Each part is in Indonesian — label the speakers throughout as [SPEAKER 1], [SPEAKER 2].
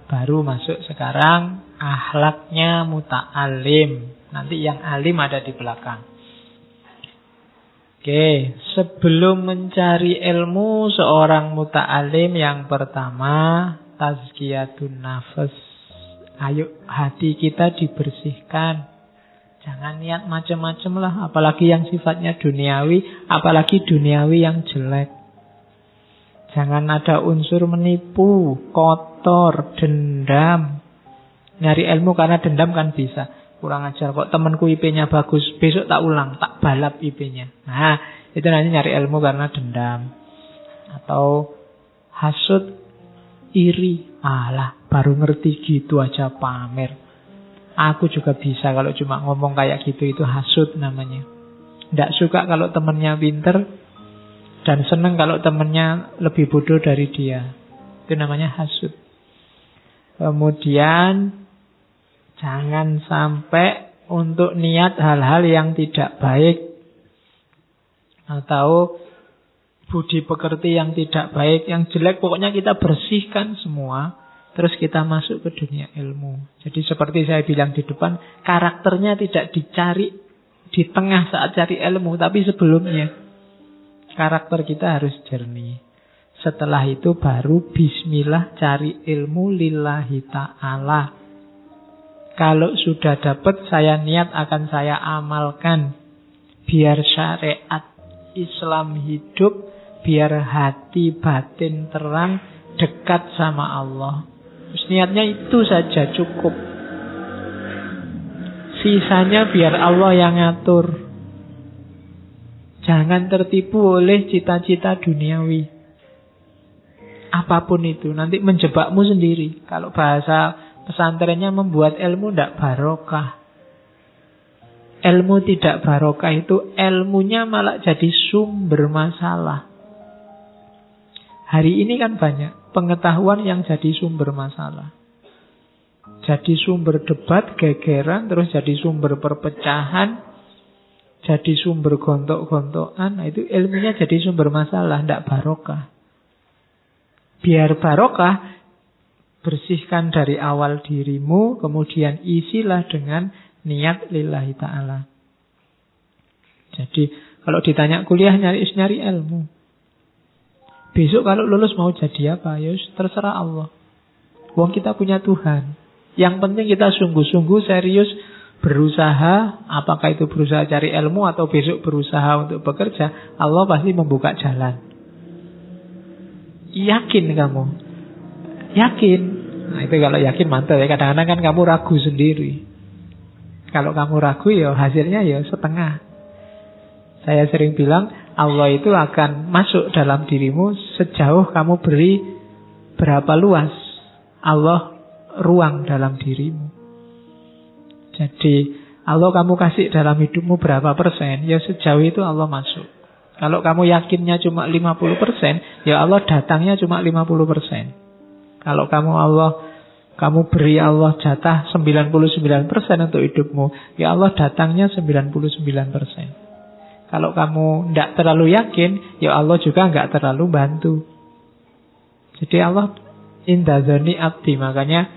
[SPEAKER 1] Baru masuk sekarang akhlaknya muta'alim. Nanti yang alim ada di belakang. Oke, sebelum mencari ilmu seorang muta'alim, yang pertama tazkiyatun nafas. Ayo hati kita dibersihkan. Jangan niat macam-macam lah, apalagi yang sifatnya duniawi, apalagi duniawi yang jelek. Jangan ada unsur menipu, kotor, dendam. Nyari ilmu karena dendam kan bisa. Kurang ajar kok temanku IP-nya bagus, besok tak ulang, tak balap IP-nya. Nah, itu nanti nyari ilmu karena dendam. Atau hasud, iri. Alah, baru ngerti gitu aja pamer. Aku juga bisa kalau cuma ngomong kayak gitu, itu hasud namanya. Nggak suka kalau temennya pinter, dan seneng kalau temennya lebih bodoh dari dia. Itu namanya hasud. Kemudian jangan sampai untuk niat hal-hal yang tidak baik atau budi pekerti yang tidak baik, yang jelek, pokoknya kita bersihkan semua. Terus kita masuk ke dunia ilmu. Jadi seperti saya bilang di depan, karakternya tidak dicari di tengah saat cari ilmu, tapi sebelumnya. Karakter kita harus jernih. Setelah itu baru bismillah cari ilmu lillahi ta'ala. Kalau sudah dapat, saya niat akan saya amalkan. Biar syariat Islam hidup, biar hati batin terang, dekat sama Allah. Terus niatnya itu saja cukup. Sisanya biar Allah yang ngatur. Jangan tertipu oleh cita-cita duniawi. Apapun itu, nanti menjebakmu sendiri. Kalau bahasa pesantrennya membuat ilmu tidak barokah. Ilmu tidak barokah itu ilmunya malah jadi sumber masalah. Hari ini kan banyak pengetahuan yang jadi sumber masalah. Jadi sumber debat, gegeran, terus jadi sumber perpecahan, jadi sumber gontok-gontokan. Nah, itu ilmunya jadi sumber masalah, tidak barokah. Biar barokah, bersihkan dari awal dirimu, kemudian isilah dengan niat lillahi ta'ala. Jadi kalau ditanya kuliah, nyari ilmu. Besok kalau lulus mau jadi apa? Ya terserah Allah. Wong kita punya Tuhan. Yang penting kita sungguh-sungguh serius berusaha. Apakah itu berusaha cari ilmu atau besok berusaha untuk bekerja, Allah pasti membuka jalan. Yakin kamu? Yakin? Nah itu kalau yakin mantap ya. Kadang-kadang kan kamu ragu sendiri. Kalau kamu ragu ya hasilnya ya setengah. Saya sering bilang Allah itu akan masuk dalam dirimu sejauh kamu beri berapa luas Allah ruang dalam dirimu. Jadi Allah kamu kasih dalam hidupmu berapa persen, ya sejauh itu Allah masuk. Kalau kamu yakinnya cuma 50%, ya Allah datangnya cuma 50%. Kalau kamu beri Allah jatah 99% untuk hidupmu, ya Allah datangnya 99%. Kalau kamu tidak terlalu yakin, ya Allah juga nggak terlalu bantu. Jadi Allah inda dzanni abdi. Makanya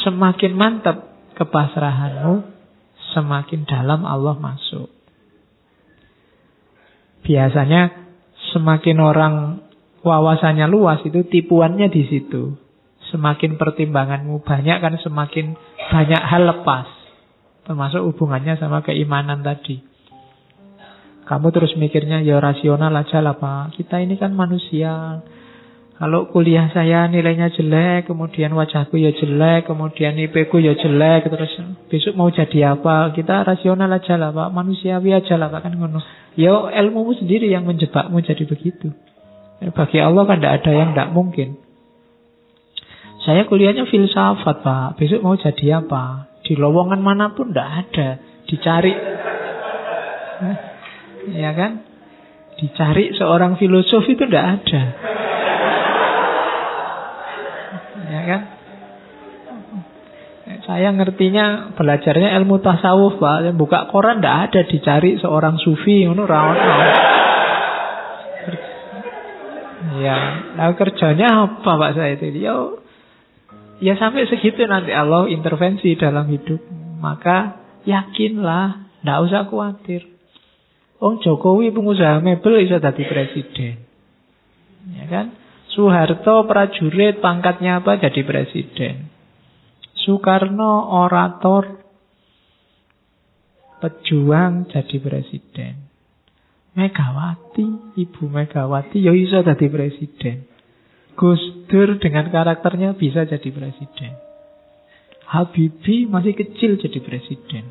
[SPEAKER 1] semakin mantap kepasrahanmu, semakin dalam Allah masuk. Biasanya semakin orang wawasannya luas, itu tipuannya di situ. Semakin pertimbanganmu banyak kan semakin banyak hal lepas. Termasuk hubungannya sama keimanan tadi. Kamu terus mikirnya ya rasional aja lah Pak. Kita ini kan manusia. Kalau kuliah saya nilainya jelek, kemudian wajahku ya jelek, kemudian IP ku ya jelek, terus besok mau jadi apa? Kita rasional aja lah Pak, manusiawi aja lah Pak, kan ngono. Ya ilmumu sendiri yang menjebakmu jadi begitu. Bagi Allah kan tidak ada yang tidak mungkin. Saya kuliahnya filsafat Pak, besok mau jadi apa? Di lowongan manapun tidak ada, dicari. Ya kan? Dicari seorang filosof itu tidak ada. Ya kan? Saya ngertinya belajarnya ilmu tasawuf Pak. Buka koran tidak ada dicari seorang sufi. Ya, nah kerjanya apa Pak saya itu? Ya Ya sampai segitu nanti Allah intervensi dalam hidup. Maka yakinlah, nggak usah khawatir. Jokowi pengusaha mebel bisa jadi presiden. Ya kan? Soeharto prajurit pangkatnya apa jadi presiden. Soekarno orator pejuang jadi presiden. Megawati, Ibu Megawati ya bisa jadi presiden. Gus Dur dengan karakternya bisa jadi presiden. Habibie masih kecil jadi presiden.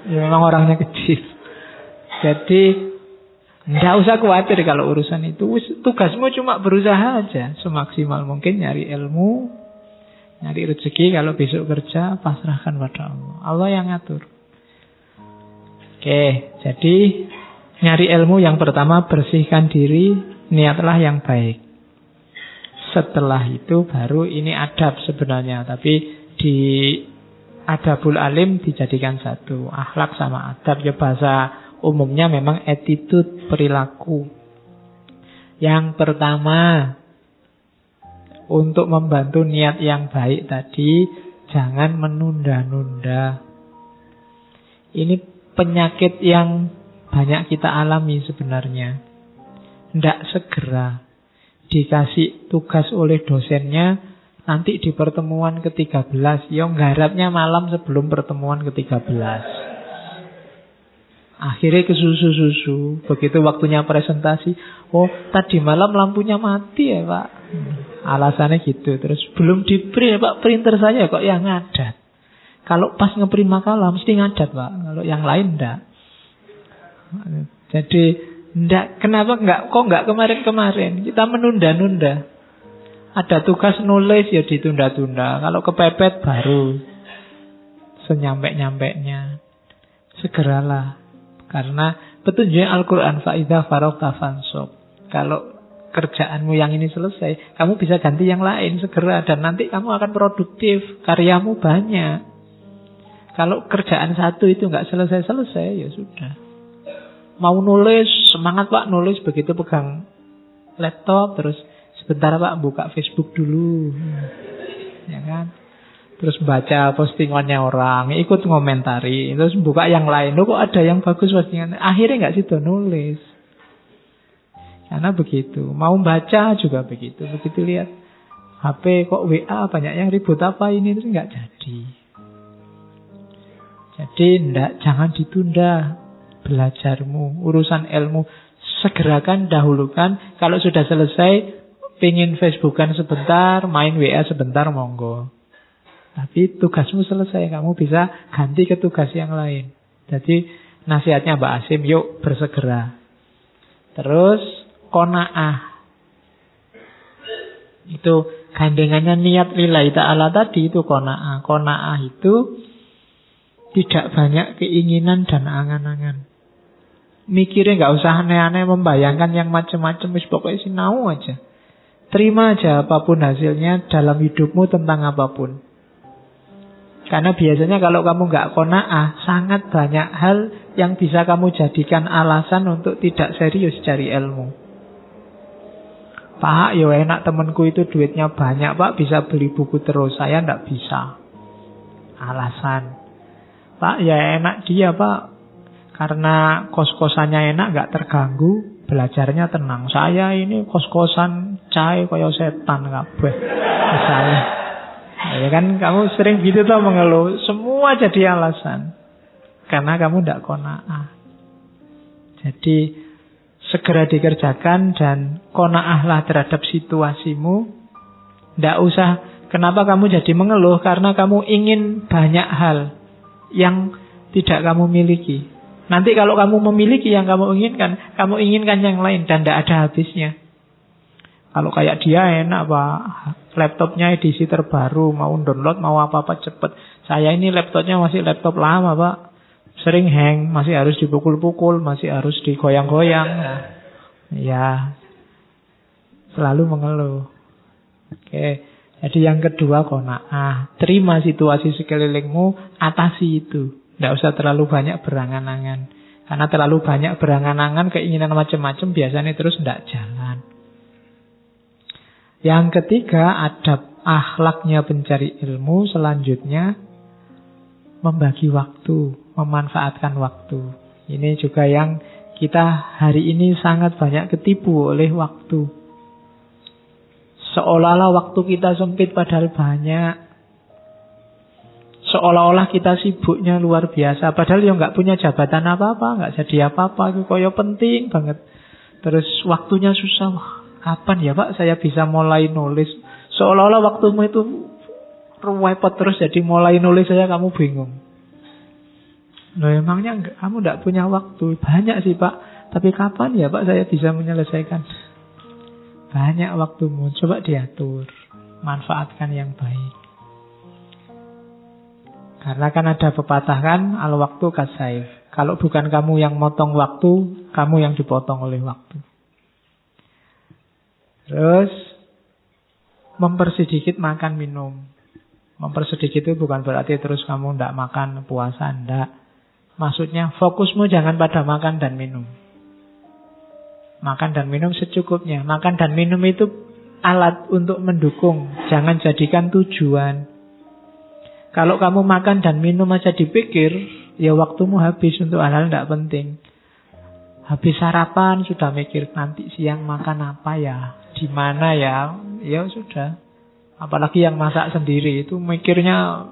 [SPEAKER 1] Ya memang orangnya kecil. Jadi tidak usah khawatir kalau urusan itu. Tugasmu cuma berusaha aja semaksimal mungkin nyari ilmu, nyari rezeki. Kalau besok kerja pasrahkan pada Allah. Allah yang ngatur. Oke, jadi nyari ilmu yang pertama bersihkan diri. Niatlah yang baik. Setelah itu baru ini adab sebenarnya. Tapi di adabul alim dijadikan satu. Akhlak sama adab. Ya bahasa umumnya memang attitude, perilaku. Yang pertama, untuk membantu niat yang baik tadi, jangan menunda-nunda. Ini penyakit yang banyak kita alami sebenarnya. Tidak segera dikasih tugas oleh dosennya, nanti di pertemuan ke-13. Ya nggarapnya malam sebelum pertemuan ke-13. Akhirnya kesusu-susu. Begitu waktunya presentasi, tadi malam lampunya mati ya Pak. Alasannya gitu. Terus belum di-print Pak, printer saya kok yang ngadat. Kalau pas nge-print makalah mesti ngadat Pak. Kalau yang lain enggak. Jadi kenapa kok enggak kemarin-kemarin? Kita menunda-nunda. Ada tugas nulis ya ditunda-tunda. Kalau kepepet baru senyampe-nyampenya. Segeralah. Karena petunjuknya Al-Quran, fa'idha faragta fansab. Kalau kerjaanmu yang ini selesai, kamu bisa ganti yang lain segera. Dan nanti kamu akan produktif. Karyamu banyak. Kalau kerjaan satu itu enggak selesai-selesai, ya sudah. Mau nulis, semangat Pak nulis, begitu pegang laptop, terus sebentar Pak buka Facebook dulu. Ya kan? Terus baca postingannya orang, ikut ngomentari, terus buka yang lain. Kok ada yang bagus postingan? Akhirnya nggak situ nulis. Karena begitu. Mau baca juga begitu. Begitu lihat HP kok WA banyak yang ribut apa ini, terus nggak jadi. Jadi jangan ditunda belajarmu, urusan ilmu. Segerakan, dahulukan. Kalau sudah selesai, pingin Facebookan sebentar, main WA sebentar, monggo. Tapi tugasmu selesai, kamu bisa ganti ke tugas yang lain. Jadi nasihatnya Mbak Asim, yuk bersegera. Terus qanaah. Itu gandengannya niat lillahi ta'ala tadi, itu qanaah. Qanaah itu tidak banyak keinginan dan angan-angan. Mikirnya gak usah aneh-aneh, membayangkan yang macam-macam, wis pokoknya sinau aja. Terima aja apapun hasilnya dalam hidupmu tentang apapun. Karena biasanya kalau kamu gak qanaah, sangat banyak hal yang bisa kamu jadikan alasan untuk tidak serius cari ilmu. Pak, ya enak temanku itu duitnya banyak Pak, bisa beli buku terus, saya ndak bisa. Alasan. Pak, ya enak dia Pak, karena kos-kosannya enak, gak terganggu, belajarnya tenang. Saya ini kos-kosan cae kaya setan kabeh. Misalnya. Ya kan kamu sering gitu tuh mengeluh, semua jadi alasan. Karena kamu ndak qanaah. Jadi segera dikerjakan dan qanaahlah terhadap situasimu. Ndak usah kenapa kamu jadi mengeluh, karena kamu ingin banyak hal yang tidak kamu miliki. Nanti kalau kamu memiliki yang kamu inginkan yang lain dan tidak ada habisnya. Kalau kayak dia enak Pak, laptopnya edisi terbaru, mau download, mau apa-apa cepet. Saya ini laptopnya masih laptop lama Pak, sering hang, masih harus dipukul-pukul, masih harus digoyang-goyang. Ya, selalu mengeluh. Oke, jadi yang kedua qanaah. Terima situasi sekelilingmu, atasi itu. Tidak usah terlalu banyak berangan-angan. Karena terlalu banyak berangan-angan, keinginan macam-macam biasanya terus tidak jalan. Yang ketiga, adab akhlaknya pencari ilmu selanjutnya membagi waktu, memanfaatkan waktu. Ini juga yang kita hari ini sangat banyak ketipu oleh waktu. Seolah-olah waktu kita sempit padahal banyak. Seolah-olah kita sibuknya luar biasa, padahal ya nggak punya jabatan apa-apa, nggak jadi apa-apa, itu kaya penting banget. Terus waktunya susah, wah, kapan ya Pak saya bisa mulai nulis? Seolah-olah waktumu itu repot terus, jadi mulai nulis saja kamu bingung. Loh emangnya kamu nggak punya waktu? Banyak sih Pak, tapi kapan ya Pak saya bisa menyelesaikan? Banyak waktumu, coba diatur, manfaatkan yang baik. Karena kan ada pepatah kan, al waktu kasaif. Kalau bukan kamu yang motong waktu, kamu yang dipotong oleh waktu. Terus mempersedikit makan minum. Mempersedikit itu bukan berarti terus kamu tidak makan puasa, tidak. Maksudnya fokusmu jangan pada makan dan minum. Makan dan minum secukupnya. Makan dan minum itu alat untuk mendukung, jangan jadikan tujuan. Kalau kamu makan dan minum aja dipikir, ya waktumu habis untuk hal-hal tidak penting. Habis sarapan sudah mikir nanti siang makan apa ya, di mana ya, ya sudah. Apalagi yang masak sendiri itu mikirnya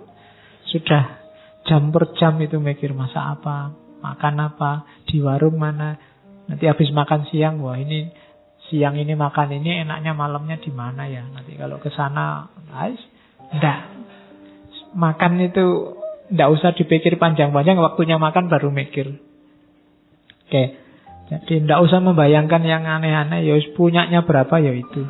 [SPEAKER 1] sudah jam per jam itu mikir masak apa, makan apa, di warung mana. Nanti habis makan siang, wah ini siang ini makan ini enaknya malamnya di mana ya. Nanti kalau ke sana, enggak. Makan itu tidak usah dipikir panjang-panjang, waktunya makan baru mikir. Oke, jadi tidak usah membayangkan yang aneh-aneh, ya punyanya berapa ya itu.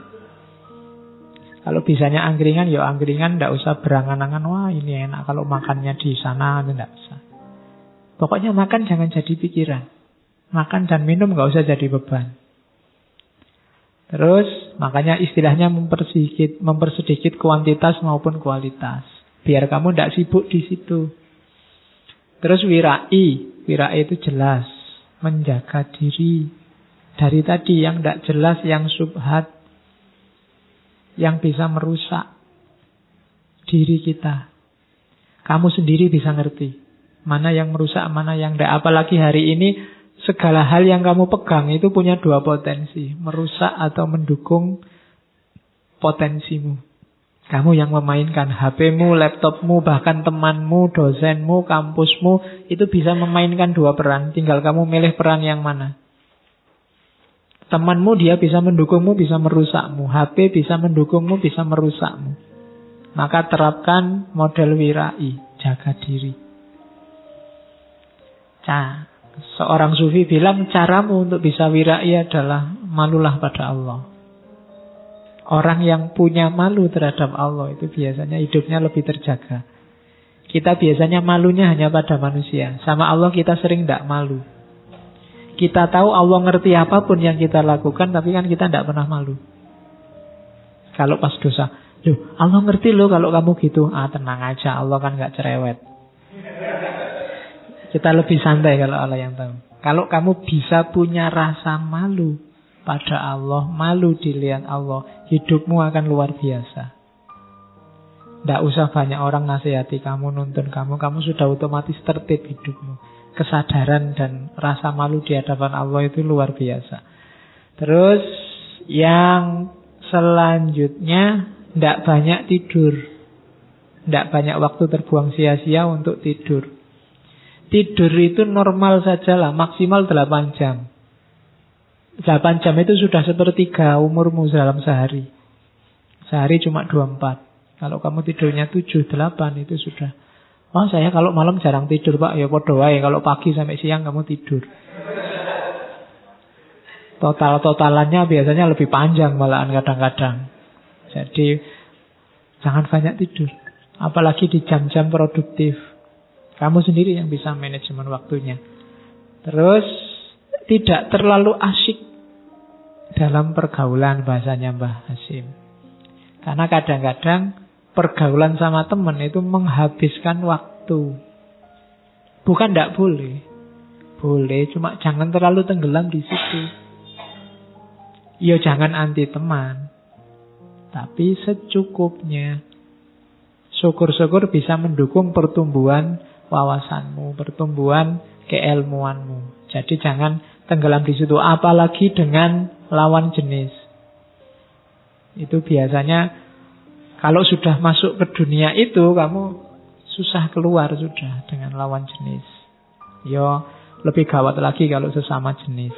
[SPEAKER 1] Kalau bisanya angkringan, ya angkringan, tidak usah berangan-angan, wah ini enak kalau makannya di sana, tidak usah. Pokoknya makan jangan jadi pikiran. Makan dan minum nggak usah jadi beban. Terus makanya istilahnya mempersedikit kuantitas maupun kualitas. Biar kamu tidak sibuk di situ. Terus wirai itu jelas, menjaga diri. Dari tadi yang tidak jelas, yang subhat, yang bisa merusak diri kita. Kamu sendiri bisa ngerti mana yang merusak, mana yang tidak. Apalagi hari ini segala hal yang kamu pegang itu punya dua potensi, merusak atau mendukung potensimu. Kamu yang memainkan HP-mu, laptopmu, bahkan temanmu, dosenmu, kampusmu, itu bisa memainkan dua peran. Tinggal kamu milih peran yang mana. Temanmu dia bisa mendukungmu, bisa merusakmu. HP bisa mendukungmu, bisa merusakmu. Maka terapkan model wirai, jaga diri. Seorang sufi bilang caramu untuk bisa wirai adalah malulah pada Allah. Orang yang punya malu terhadap Allah itu biasanya hidupnya lebih terjaga. Kita biasanya malunya hanya pada manusia. Sama Allah kita sering tidak malu. Kita tahu Allah ngerti apapun yang kita lakukan, tapi kan kita tidak pernah malu. Kalau pas dosa, loh Allah ngerti loh kalau kamu gitu. Tenang aja, Allah kan nggak cerewet. Kita lebih santai kalau Allah yang tahu. Kalau kamu bisa punya rasa malu pada Allah, malu dilihat Allah, hidupmu akan luar biasa. Tidak usah banyak orang nasihati kamu, nuntun kamu sudah otomatis tertib hidupmu. Kesadaran dan rasa malu di hadapan Allah itu luar biasa. Terus yang selanjutnya, tidak banyak tidur. Tidak banyak waktu terbuang sia-sia untuk tidur. Tidur itu normal sajalah, maksimal 8 jam. 8 jam itu sudah sepertiga umurmu dalam sehari. Sehari cuma 24. Kalau kamu tidurnya 7, 8 itu sudah. Oh saya kalau malam jarang tidur Pak. Ya podo wae, kalau pagi sampai siang kamu tidur. Total-totalannya biasanya lebih panjang malahan kadang-kadang. Jadi jangan banyak tidur. Apalagi di jam-jam produktif. Kamu sendiri yang bisa manajemen waktunya. Terus tidak terlalu asyik dalam pergaulan, bahasanya Mbah Hasim. Karena kadang-kadang pergaulan sama teman itu menghabiskan waktu. Bukan tidak boleh. Boleh, cuma jangan terlalu tenggelam di situ. Ya jangan anti teman. tapi secukupnya. Syukur-syukur bisa mendukung pertumbuhan wawasanmu, pertumbuhan keilmuanmu. Jadi jangan tenggelam di situ, apalagi dengan lawan jenis. Itu biasanya kalau sudah masuk ke dunia itu, kamu susah keluar sudah dengan lawan jenis. Yo, lebih gawat lagi kalau sesama jenis.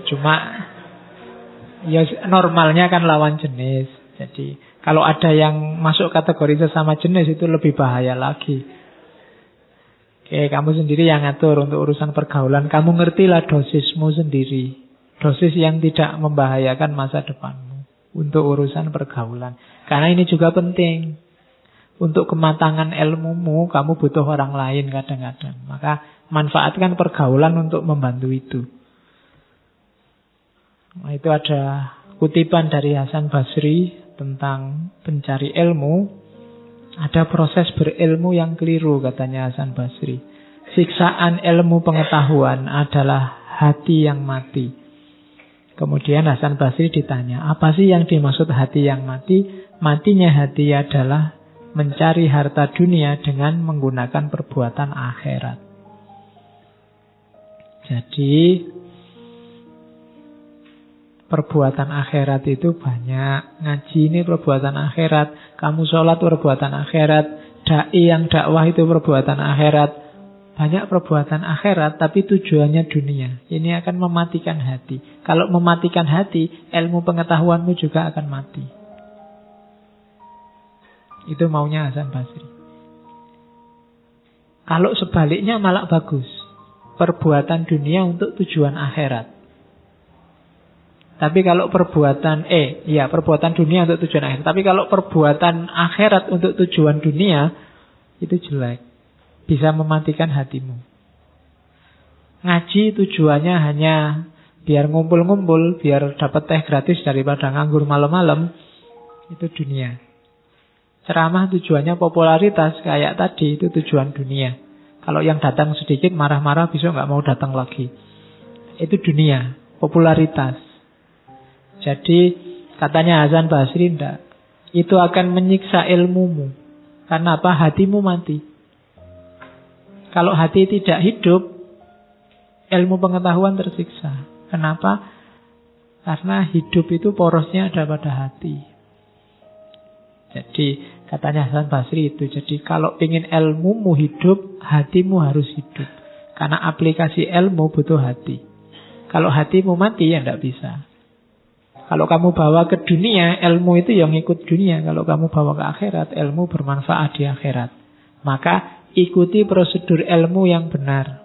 [SPEAKER 1] Cuma ya normalnya kan lawan jenis. Jadi kalau ada yang masuk kategori sesama jenis itu lebih bahaya lagi. Oke, kamu sendiri yang ngatur untuk urusan pergaulan. Kamu ngertilah dosismu sendiri. Dosis yang tidak membahayakan masa depanmu untuk urusan pergaulan. Karena ini juga penting. Untuk kematangan ilmumu, kamu butuh orang lain kadang-kadang. Maka manfaatkan pergaulan untuk membantu itu. Nah, itu ada kutipan dari Hasan Basri tentang pencari ilmu. Ada proses berilmu yang keliru, katanya Hasan Basri. Siksaan ilmu pengetahuan adalah hati yang mati. Kemudian Hasan Basri ditanya, apa sih yang dimaksud hati yang mati? Matinya hati adalah mencari harta dunia dengan menggunakan perbuatan akhirat. Jadi perbuatan akhirat itu banyak. Ngaji ini perbuatan akhirat. Kamu sholat perbuatan akhirat. Dai yang dakwah itu perbuatan akhirat. Banyak perbuatan akhirat, tapi tujuannya dunia. Ini akan mematikan hati. Kalau mematikan hati, ilmu pengetahuanmu juga akan mati. Itu maunya Hasan Basri. Kalau sebaliknya malah bagus. Perbuatan dunia untuk tujuan akhirat. Tapi kalau perbuatan perbuatan dunia untuk tujuan akhirat. Tapi kalau perbuatan akhirat untuk tujuan dunia, itu jelek. Bisa mematikan hatimu. Ngaji tujuannya hanya biar ngumpul-ngumpul, biar dapat teh gratis daripada nganggur malam-malam. Itu dunia. Ceramah tujuannya popularitas, kayak tadi, itu tujuan dunia. Kalau yang datang sedikit marah-marah, besok nggak mau datang lagi. Itu dunia, popularitas. Jadi katanya Hasan Basri, enggak. Itu akan menyiksa ilmumu. Karena apa? Hatimu mati. Kalau hati tidak hidup, ilmu pengetahuan tersiksa. Kenapa? Karena hidup itu porosnya ada pada hati. Jadi katanya Hasan Basri itu. Jadi kalau ingin ilmumu hidup, hatimu harus hidup. Karena aplikasi ilmu butuh hati. Kalau hatimu mati, ya tidak bisa. Kalau kamu bawa ke dunia, ilmu itu yang ikut dunia. Kalau kamu bawa ke akhirat, ilmu bermanfaat di akhirat. Maka ikuti prosedur ilmu yang benar.